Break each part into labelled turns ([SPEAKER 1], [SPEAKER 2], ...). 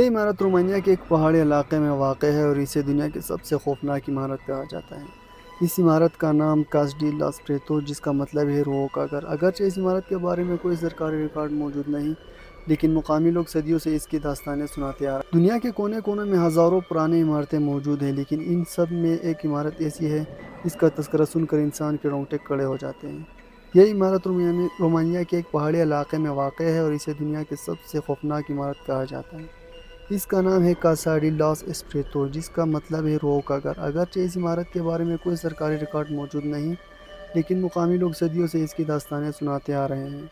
[SPEAKER 1] یہ عمارت رومانیہ کے ایک پہاڑی علاقے میں واقع ہے اور اسے دنیا کی سب سے خوفناک عمارت کہا جاتا ہے۔ اس عمارت کا نام کاسا ڈی لاس پریتوس جس کا مطلب ہے روحوں کا گھر۔ اگرچہ اس عمارت کے بارے میں کوئی سرکاری ریکارڈ موجود نہیں، لیکن مقامی لوگ صدیوں سے اس کی داستانیں سناتے آ رہے ہیں۔ دنیا کے کونے کونے میں ہزاروں پرانی عمارتیں موجود ہیں، لیکن ان سب میں ایک عمارت ایسی ہے جس کا تذکرہ سن کر انسان کے رونگٹے کھڑے ہو جاتے ہیں۔ یہ عمارت رومانیہ کے ایک پہاڑی علاقے میں واقع ہے اور اسے دنیا کی سب سے خوفناک عمارت کہا جاتا ہے۔ اس کا نام ہے کاسا ڈی لاس پریتوس جس کا مطلب ہے روحوں کا گھر۔ اگرچہ اس عمارت کے بارے میں کوئی سرکاری ریکارڈ موجود نہیں، لیکن مقامی لوگ صدیوں سے اس کی داستانیں سناتے آ رہے ہیں۔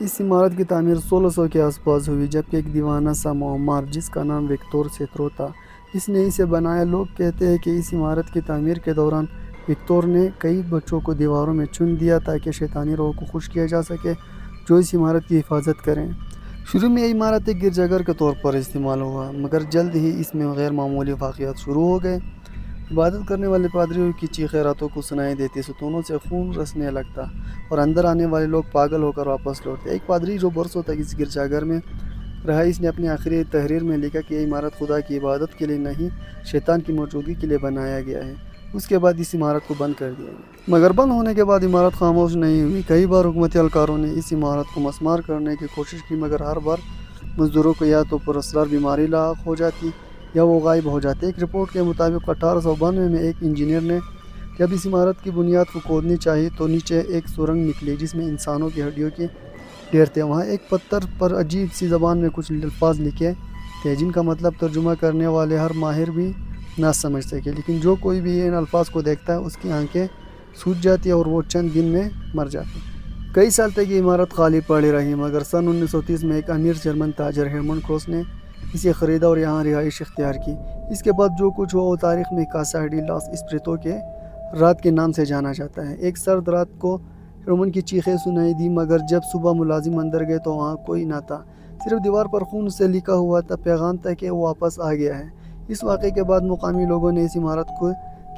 [SPEAKER 1] اس عمارت کی تعمیر 1600 کے آس پاس ہوئی، جبکہ ایک دیوانہ سا معمار جس کا نام وکتور سیترو تھا اس نے اسے بنایا۔ لوگ کہتے ہیں کہ اس عمارت کی تعمیر کے دوران وکتور نے کئی بچوں کو دیواروں میں چن دیا تاکہ شیطانی روح کو خوش کیا جا سکے جو اس عمارت کی حفاظت کریں۔ شروع میں یہ عمارت ایک گرجا گھر کے طور پر استعمال ہوا، مگر جلد ہی اس میں غیر معمولی واقعات شروع ہو گئے۔ عبادت کرنے والے پادریوں کی چیخیں راتوں کو سنائی دیتی، ستونوں سے خون رسنے لگتا اور اندر آنے والے لوگ پاگل ہو کر واپس لوٹتے۔ ایک پادری جو برسوں تک اس گرجا گھر میں رہا، اس نے اپنی آخری تحریر میں لکھا کہ یہ عمارت خدا کی عبادت کے لیے نہیں، شیطان کی موجودگی کے لیے بنایا گیا ہے۔ اس کے بعد اس عمارت کو بند کر دیا گیا، مگر بند ہونے کے بعد عمارت خاموش نہیں ہوئی۔ کئی بار حکومتی اہلکاروں نے اس عمارت کو مسمار کرنے کی کوشش کی، مگر ہر بار مزدوروں کو یا تو پراسرار بیماری لاحق ہو جاتی یا وہ غائب ہو جاتے۔ ایک رپورٹ کے مطابق 1892 میں ایک انجینئر نے جب اس عمارت کی بنیاد کو کھودنی چاہی تو نیچے ایک سرنگ نکلی جس میں انسانوں کی ہڈیوں کے ڈھیر تھے۔ وہاں ایک پتھر پر عجیب سی زبان میں کچھ الفاظ لکھے تھے جن کا مطلب ترجمہ کرنے والے ہر ماہر بھی نہ سمجھ سکے، لیکن جو کوئی بھی ان الفاظ کو دیکھتا ہے اس کی آنکھیں سوج جاتی اور وہ چند دن میں مر جاتا۔ کئی سال تک یہ عمارت خالی پڑی رہی، مگر سن 1930 میں ایک امیر جرمن تاجر ہرمن کروس نے اسے خریدا اور یہاں رہائش اختیار کی۔ اس کے بعد جو کچھ ہوا وہ تاریخ میں کاسا ڈی لاس پریتوس کے رات کے نام سے جانا جاتا ہے۔ ایک سرد رات کو ہرمن کی چیخیں سنائی دی، مگر جب صبح ملازم اندر گئے تو وہاں کوئی نہ تھا، صرف دیوار پر خون سے لکھا ہوا تھا پیغام تھا کہ وہ واپس آ گیا ہے۔ اس واقعے کے بعد مقامی لوگوں نے اس عمارت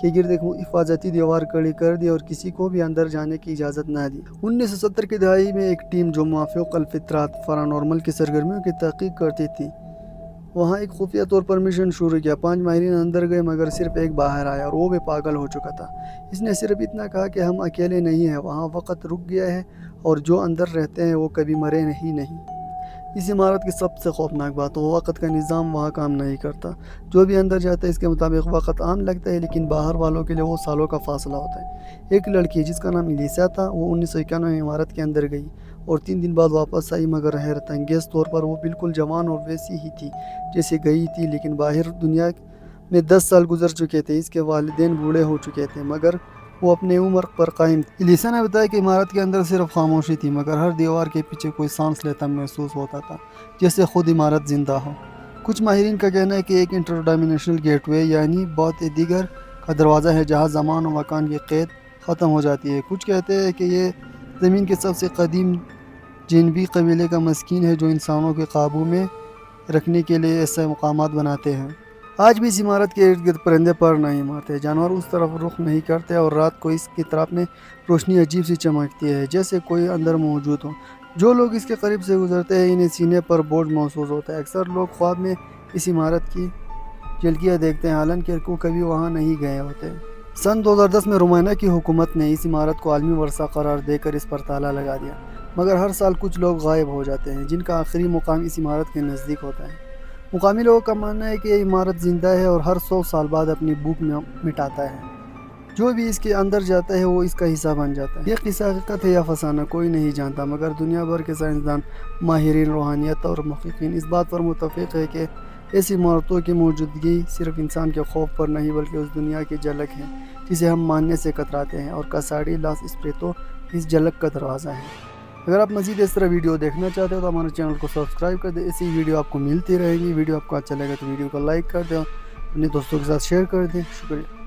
[SPEAKER 1] کے گرد ایک حفاظتی دیوار کھڑی کر دی اور کسی کو بھی اندر جانے کی اجازت نہ دی۔ 1970 کی دہائی میں ایک ٹیم جو مافوق الفطرات پارانارمل کی سرگرمیوں کی تحقیق کرتی تھی وہاں ایک خفیہ طور پر مشن شروع کیا۔ 5 ماہرین اندر گئے، مگر صرف ایک باہر آیا اور وہ بھی پاگل ہو چکا تھا۔ اس نے صرف اتنا کہا کہ ہم اکیلے نہیں ہیں، وہاں وقت رک گیا ہے اور جو اندر رہتے ہیں وہ کبھی مرے ہی نہیں۔ اس عمارت کی سب سے خوفناک بات وہ وقت کا نظام وہاں کام نہیں کرتا۔ جو بھی اندر جاتا ہے اس کے مطابق وقت عام لگتا ہے، لیکن باہر والوں کے لیے وہ سالوں کا فاصلہ ہوتا ہے۔ ایک لڑکی جس کا نام الیسا تھا، وہ 1991 میں عمارت کے اندر گئی اور 3 دن بعد واپس آئی، مگر حیرت انگیز طور پر وہ بالکل جوان اور ویسی ہی تھی جیسے گئی تھی، لیکن باہر دنیا میں 10 سال گزر چکے تھے۔ اس کے والدین بوڑھے ہو چکے تھے، مگر وہ اپنے عمر پر قائم تھی۔ الیسا نے بتایا کہ عمارت کے اندر صرف خاموشی تھی، مگر ہر دیوار کے پیچھے کوئی سانس لیتا محسوس ہوتا تھا، جیسے خود عمارت زندہ ہو۔ کچھ ماہرین کا کہنا ہے کہ ایک انٹر ڈائمینشنل گیٹ وے یعنی بعد دیگر کا دروازہ ہے جہاں زمان و مکان کی قید ختم ہو جاتی ہے۔ کچھ کہتے ہیں کہ یہ زمین کے سب سے قدیم جینبی قبیلے کا مسکن ہے جو انسانوں کے قابو میں رکھنے کے لیے ایسے مقامات بناتے ہیں۔ آج بھی اس عمارت کے ارد گرد پرندے پر نہیں مارتے، جانور اس طرف رخ نہیں کرتے اور رات کو اس کی طرف میں روشنی عجیب سی چمکتی ہے جیسے کوئی اندر موجود ہو۔ جو لوگ اس کے قریب سے گزرتے ہیں انہیں سینے پر بوجھ محسوس ہوتا ہے۔ اکثر لوگ خواب میں اس عمارت کی جھلکیاں دیکھتے ہیں، حالانکہ وہ کبھی وہاں نہیں گئے ہوتے۔ سن 2010 میں رومانیہ کی حکومت نے اس عمارت کو عالمی ورثہ قرار دے کر اس پر تالا لگا دیا، مگر ہر سال کچھ لوگ غائب ہو جاتے ہیں جن کا آخری مقام اس عمارت کے نزدیک ہوتا ہے۔ مقامی لوگوں کا ماننا ہے کہ یہ عمارت زندہ ہے اور ہر 100 سال بعد اپنی بھوک مٹاتا ہے۔ جو بھی اس کے اندر جاتا ہے وہ اس کا حصہ بن جاتا ہے۔ یہ قصہ حقیقت ہے یا فسانہ کوئی نہیں جانتا، مگر دنیا بھر کے سائنسدان، ماہرین روحانیت اور محققین اس بات پر متفق ہے کہ ایسی عمارتوں کی موجودگی صرف انسان کے خوف پر نہیں بلکہ اس دنیا کی جھلک ہے جسے ہم ماننے سے کتراتے ہیں، اور کاسا ڈی لاس پریتوس اس جھلک کا دروازہ ہے۔ اگر آپ مزید اس طرح ویڈیو دیکھنا چاہتے ہو تو ہمارے چینل کو سبسکرائب کر دیں، ایسی ویڈیو آپ کو ملتی رہے گی۔ ویڈیو آپ کو اچھا لگے تو ویڈیو کو لائک کر دیں، اپنے دوستوں کے ساتھ شیئر کر دیں۔ شکریہ۔